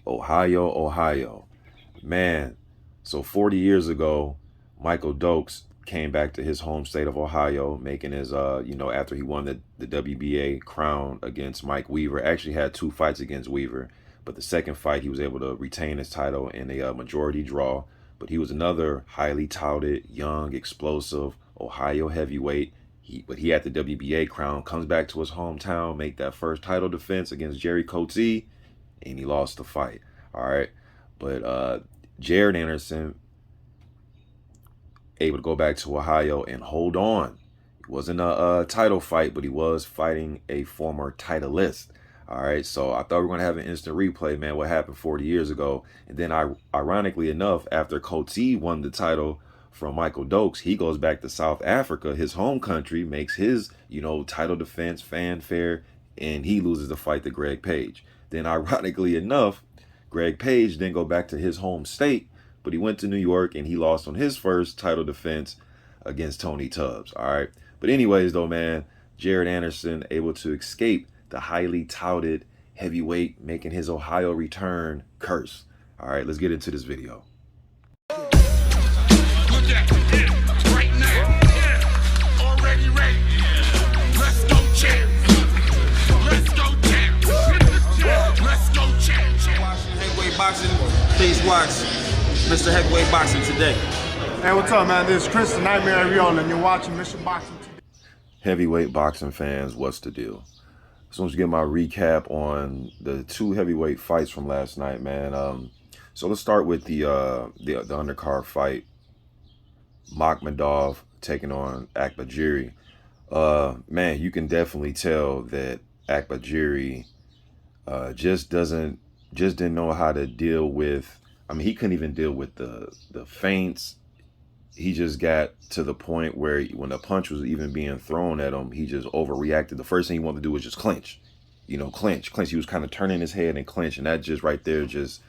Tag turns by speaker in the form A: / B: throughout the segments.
A: Ohio, Ohio. Man, so 40 years ago, Michael Dokes came back to his home state of Ohio, making his, after he won the WBA crown against Mike Weaver. Actually had two fights against Weaver, but the second fight he was able to retain his title in a majority draw. But he was another highly touted, young, explosive Ohio heavyweight. But he had the WBA crown, comes back to his hometown, make that first title defense against Jerry Coetzee, and he lost the fight. All right. But Jared Anderson able to go back to Ohio and hold on. It wasn't a title fight, but he was fighting a former titleist. All right, so I thought we were going to have an instant replay, man, what happened 40 years ago. And then, ironically enough, after Coetzee won the title from Michael Dokes, he goes back to South Africa, his home country, makes his, title defense, fanfare, and he loses the fight to Greg Page. Then, ironically enough, Greg Page then go back to his home state, but he went to New York and he lost on his first title defense against Tony Tubbs. All right. But anyways, though, man, Jared Anderson able to escape the highly touted heavyweight, making his Ohio return curse. All right, let's get into this video.
B: Boxing, please watch Mr. Heavyweight Boxing today.
C: Hey, what's up, man? This is Chris the Nightmare Ariola, and you're watching Mr. Boxing today.
A: Heavyweight boxing fans, what's the deal? So let's get my recap on the two heavyweight fights from last night, man. So let's start with the undercard fight. Makhmudov taking on Akpejiori. Man, you can definitely tell that Akpejiori just didn't know how to deal with. I mean, he couldn't even deal with the feints. He just got to the point where when a punch was even being thrown at him, he just overreacted. The first thing he wanted to do was just clinch, clinch. He was kind of turning his head and clinch, and that just right there just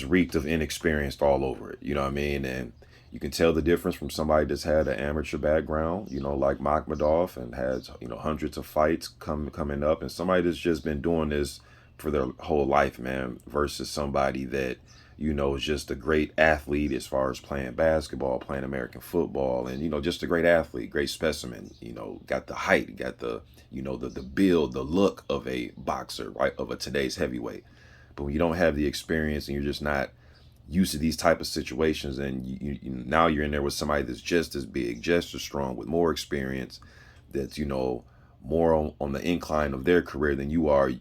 A: reeked of inexperienced all over it. You know what I mean? And you can tell the difference from somebody that's had an amateur background, like Makhmudov, and has hundreds of fights coming up, and somebody that's just been doing this for their whole life, man, versus somebody that is just a great athlete as far as playing basketball, playing American football, and just a great athlete, great specimen, got the height, got the the build, the look of a boxer, right, of a today's heavyweight. But when you don't have the experience and you're just not used to these type of situations, and now you're in there with somebody that's just as big, just as strong, with more experience, that's more on the incline of their career than you are, you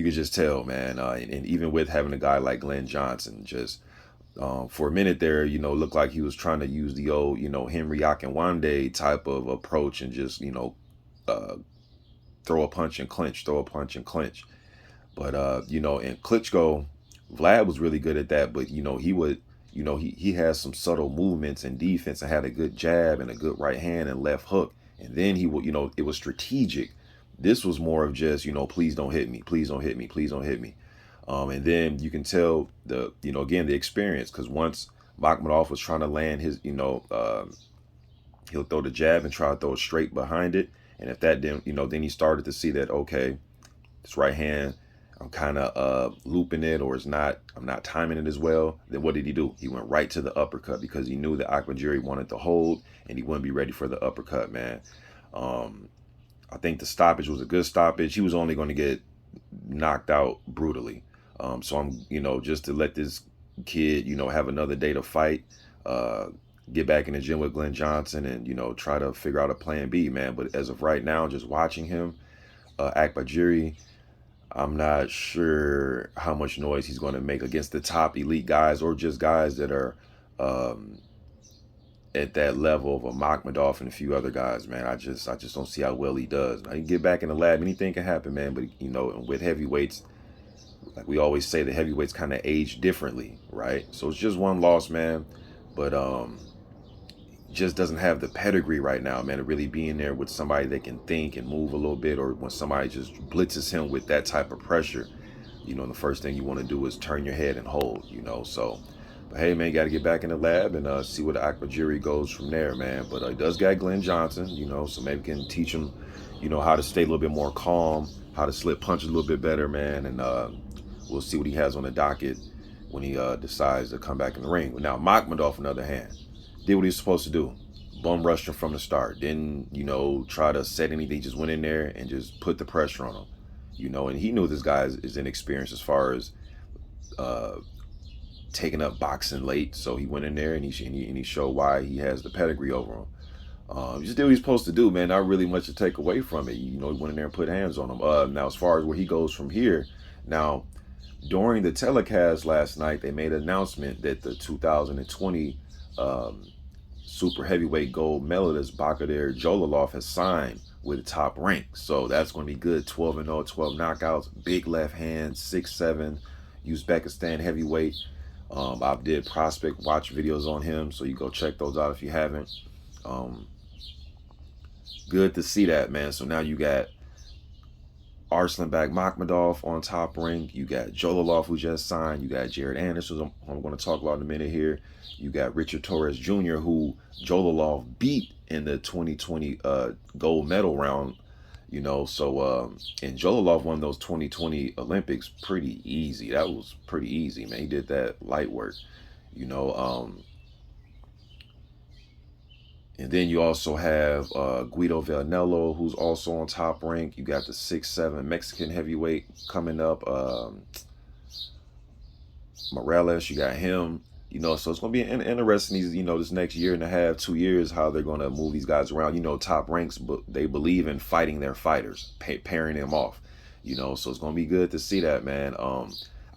A: could just tell, man. And even with having a guy like Glenn Johnson, just for a minute there, looked like he was trying to use the old, Henry Akinwande type of approach and just, throw a punch and clinch, throw a punch and clinch. But, and Klitschko, Vlad was really good at that, but, he would, he has some subtle movements and defense and had a good jab and a good right hand and left hook. And then he would, it was strategic. This was more of just, please don't hit me. Please don't hit me. Please don't hit me. And then you can tell again, the experience, because once Makhmudov was trying to land his, he'll throw the jab and try to throw it straight behind it. And if that didn't, then he started to see that, okay, this right hand, I'm kind of looping it, or I'm not timing it as well. Then what did he do? He went right to the uppercut, because he knew that Akpejiori wanted to hold and he wouldn't be ready for the uppercut, man. I think the stoppage was a good stoppage. He was only going to get knocked out brutally. So I'm, just to let this kid, have another day to fight, get back in the gym with Glenn Johnson and, try to figure out a plan B, man. But as of right now, just watching him, Akpejiori, I'm not sure how much noise he's going to make against the top elite guys, or just guys that are at that level of a Makhmudov and a few other guys, man. I just don't see how well he does. Now, he can get back in the lab, anything can happen, man. But with heavyweights, like we always say, the heavyweights kind of age differently, right? So it's just one loss, man. But just doesn't have the pedigree right now, man, to really be in there with somebody that can think and move a little bit, or when somebody just blitzes him with that type of pressure, the first thing you want to do is turn your head and hold, so. But hey, man, got to get back in the lab and see where the Akpejiori goes from there, man. But he does got Glenn Johnson, so maybe can teach him, you know, how to stay a little bit more calm, how to slip punches a little bit better, man. And we'll see what he has on the docket when he decides to come back in the ring. Now, Makhmudov, on the other hand, did what he was supposed to do. Bum rushed him from the start. Didn't, you know, try to set anything. Just went in there and just put the pressure on him. You know, and he knew this guy is inexperienced as far as taking up boxing late. So he went in there and he showed why he has the pedigree over him. He just did what he's supposed to do, man. Not really much to take away from it. You know, he went in there and put hands on him. Now, as far as where he goes from here, now, during the telecast last night, they made an announcement that the 2020 super heavyweight gold medalist Bakhodir Jalolov has signed with Top Rank. So that's going to be good. 12-0, 12 knockouts, big left hand, 6'7", Uzbekistan heavyweight. I did prospect watch videos on him, so you go check those out if you haven't. Good to see that, man. So now you got Arslanbek Makhmudov on Top Rank. You got Jalolov, who just signed. You got Jared Anderson, who I'm going to talk about in a minute here. You got Richard Torres Jr., who Jalolov beat in the 2020 gold medal round. You know, so and Jalolov won those 2020 Olympics pretty easy. That was pretty easy, man. He did that light work. You know, and then you also have Guido Villanello, who's also on Top Rank. You got the 6'7" Mexican heavyweight coming up. Morales, you got him. You know, so it's going to be interesting, you know, this next year and a half, 2 years, how they're going to move these guys around. You know, Top Ranks, but they believe in fighting their fighters, pairing them off. You know, so it's going to be good to see that, man.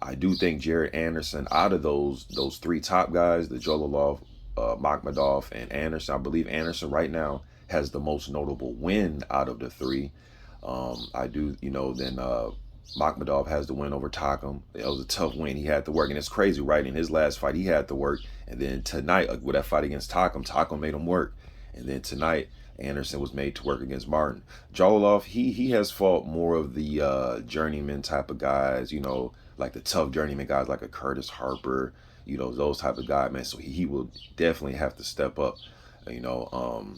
A: I do think Jared Anderson, out of those three top guys, the Jalolov, Makhmudov, and Anderson, I believe Anderson right now has the most notable win out of the three. I do, you know, then Makhmudov has the win over Takam. It was a tough win. He had to work, and it's crazy, right? In his last fight, he had to work, and then tonight, with that fight against Takam made him work, and then tonight, Anderson was made to work against Martin. Jalolov, he has fought more of the journeyman type of guys, you know, like the tough journeyman guys, like a Curtis Harper, you know, those type of guys, man. So he will definitely have to step up, you know.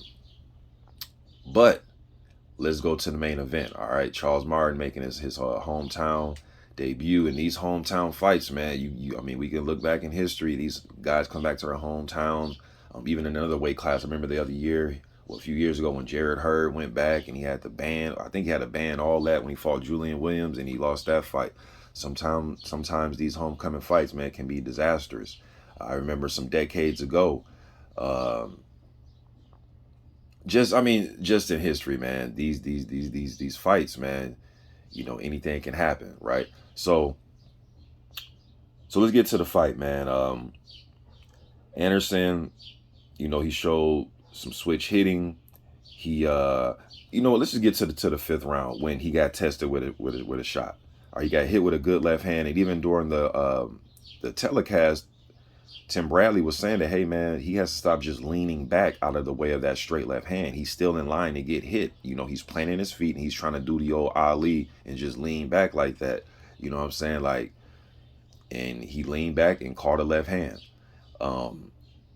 A: But let's go to the main event. All right, Charles Martin making his hometown debut. In these hometown fights, man, I mean, we can look back in history. These guys come back to their hometowns. Even in another weight class, I remember the other year, well, a few years ago, when Jared Hurd went back and he had to ban, I think he had to ban all that when he fought Julian Williams and he lost that fight. Sometimes these homecoming fights, man, can be disastrous. I remember some decades ago, just in history, man, these fights, man, you know, anything can happen, right? So let's get to the fight, man. Anderson, you know, he showed some switch hitting. He, you know, let's just get to the fifth round when he got tested with a shot. Or he got hit with a good left hand, and even during the telecast, Tim Bradley was saying that, hey, man, he has to stop just leaning back out of the way of that straight left hand. He's still in line to get hit. You know, he's planting his feet, and he's trying to do the old Ali and just lean back like that. You know what I'm saying? Like, and he leaned back and caught a left hand.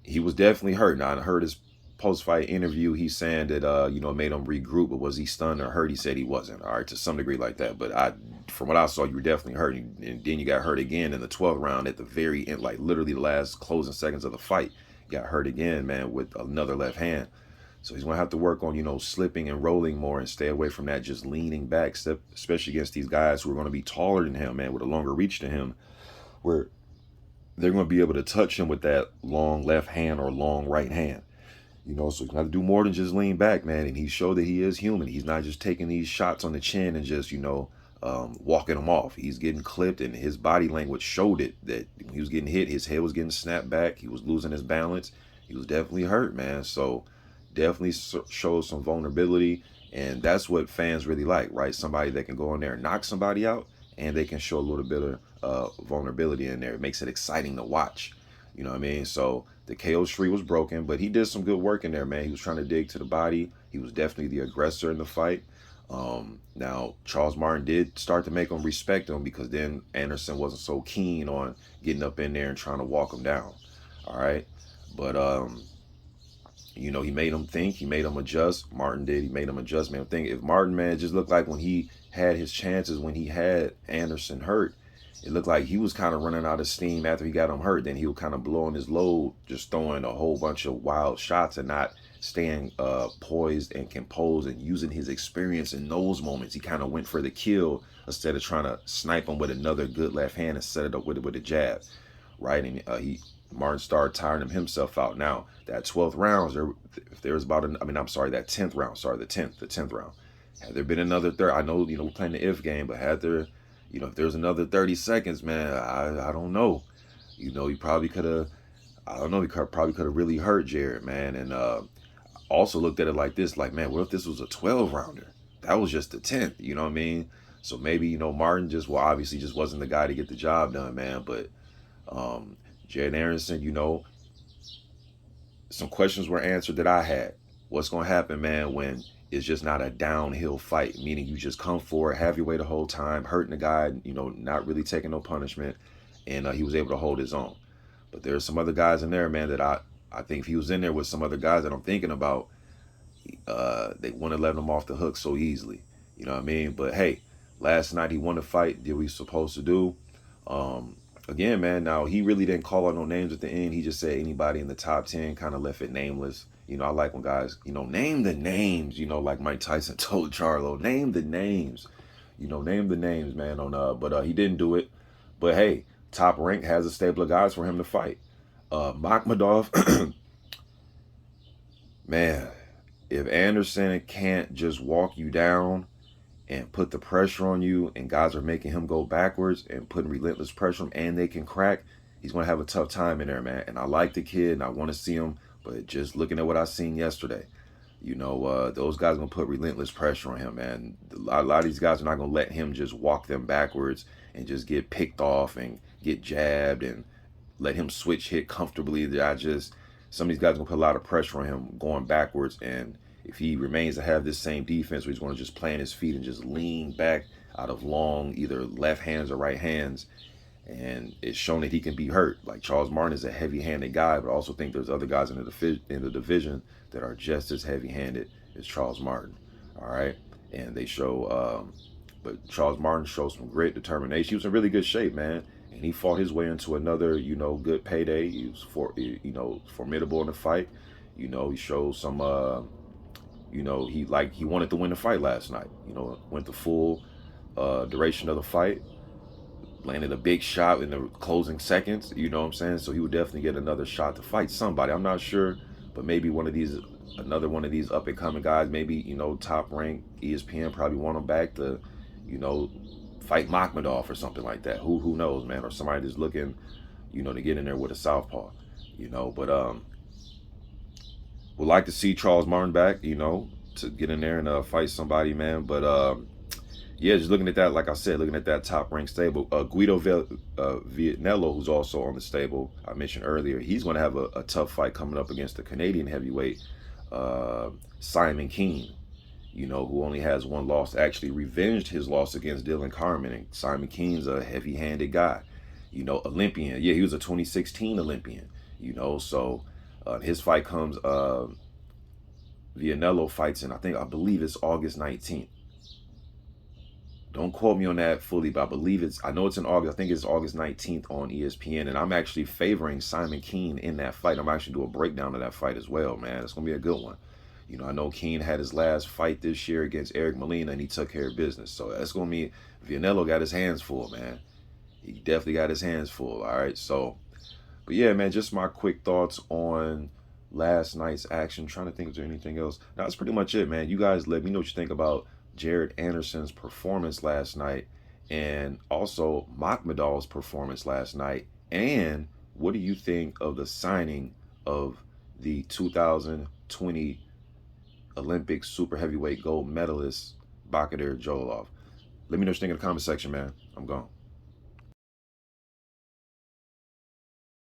A: He was definitely hurt. Now, I heard his post-fight interview. He's saying that, you know, it made him regroup, but was he stunned or hurt? He said he wasn't. All right, to some degree like that. But from what I saw, you were definitely hurt. And then you got hurt again in the 12th round at the very end, like literally the last closing seconds of the fight. You got hurt again, man, with another left hand. So he's going to have to work on, you know, slipping and rolling more and stay away from that just leaning back, especially against these guys who are going to be taller than him, man, with a longer reach to him, where they're going to be able to touch him with that long left hand or long right hand. You know, so he's got to do more than just lean back, man. And he showed that he is human. He's not just taking these shots on the chin and just, you know, walking them off. He's getting clipped, and his body language showed it, that when he was getting hit, his head was getting snapped back. He was losing his balance. He was definitely hurt, man. So definitely shows some vulnerability. And that's what fans really like, right? Somebody that can go in there and knock somebody out, and they can show a little bit of vulnerability in there. It makes it exciting to watch. You know what I mean? So the KO streak was broken, but he did some good work in there, man. He was trying to dig to the body. He was definitely the aggressor in the fight. Now, Charles Martin did start to make him respect him, because then Anderson wasn't so keen on getting up in there and trying to walk him down. All right. But You know, he made him think, he made him adjust. Martin did, he made him adjust, man. Think if Martin, man, just looked like when he had his chances, when he had Anderson hurt, it looked like he was kind of running out of steam after he got him hurt. Then he was kind of blowing his load, just throwing a whole bunch of wild shots and not staying poised and composed and using his experience in those moments. He kind of went for the kill instead of trying to snipe him with another good left hand and set it up with a jab, right? And Martin started tiring himself out. Now that 12th round, if there was about, I'm sorry, that 10th round, the 10th round. Had there been another third, I know, we're playing the if game, but had there, if there's another 30 seconds, man, I don't know. He probably could have, I don't know, he probably could have really hurt Jared, man. And also looked at it like this, like, man, what if this was a 12 rounder? That was just the 10th, you know what I mean? So maybe, Martin obviously just wasn't the guy to get the job done, man. But Jared Anderson, some questions were answered that I had. What's going to happen, man, when it's just not a downhill fight, meaning you just come forward, have your way the whole time, hurting the guy, not really taking no punishment, and he was able to hold his own. But there's some other guys in there, man, that I think if he was in there with some other guys that I'm thinking about, they wouldn't have let him off the hook so easily. You know what I mean? But hey, last night he won the fight, did what he's supposed to do. Again, man, now he really didn't call out no names at the end. He just said anybody in the top 10, kind of left it nameless. I like when guys, name the names, like Mike Tyson told Charlo, name the names, name the names, man, but he didn't do it. But hey, Top Rank has a stable of guys for him to fight. Makhmudov, man, if Anderson can't just walk you down and put the pressure on you, and guys are making him go backwards and putting relentless pressure on him, and they can crack, he's going to have a tough time in there, man. And I like the kid, and I want to see him, but just looking at what I seen yesterday, those guys are going to put relentless pressure on him, man. A lot of these guys are not going to let him just walk them backwards and just get picked off and get jabbed and let him switch hit comfortably. Some of these guys are going to put a lot of pressure on him going backwards, and if he remains to have this same defense where he's going to just plant his feet and just lean back out of long either left hands or right hands, and it's shown that he can be hurt. Like Charles Martin is a heavy-handed guy, but I also think there's other guys in the division that are just as heavy-handed as Charles Martin. All right, and they show, but Charles Martin showed some great determination. He was in really good shape, man, and he fought his way into another, good payday. He was formidable in the fight. He showed some, he wanted to win the fight last night. Went the full duration of the fight. Landed a big shot in the closing seconds, you know what I'm saying? So he would definitely get another shot to fight somebody. I'm not sure, but maybe another one of these up and coming guys, maybe, Top Rank, ESPN probably want him back to, fight Makhmudov or something like that. Who knows, man? Or somebody that's looking, to get in there with a southpaw, but would like to see Charles Martin back, to get in there and fight somebody, man. But yeah, just looking at that, like I said, looking at that Top Rank stable, Guido Vianello, who's also on the stable, I mentioned earlier, he's going to have a tough fight coming up against the Canadian heavyweight, Simon Keane, who only has one loss, actually revenged his loss against Dylan Carmen. And Simon Keane's a heavy-handed guy, Olympian. Yeah, he was a 2016 Olympian, so his fight comes, Vianello fights in, I believe it's August 19th. Don't quote me on that fully, but I know it's in August. I think it's August 19th on ESPN, and I'm actually favoring Simon Keane in that fight. I'm actually doing a breakdown of that fight as well, man. It's going to be a good one. I know Keane had his last fight this year against Eric Molina, and he took care of business. So that's going to be, Vianello got his hands full, man. He definitely got his hands full, all right? So, but yeah, man, just my quick thoughts on last night's action. Trying to think if there's anything else. Now, that's pretty much it, man. You guys let me know what you think about Jared Anderson's performance last night, and also Makhmudov's performance last night. And what do you think of the signing of the 2020 Olympic super heavyweight gold medalist Bakhodir Jalolov? Let me know what you think in the comment section, man. I'm gone.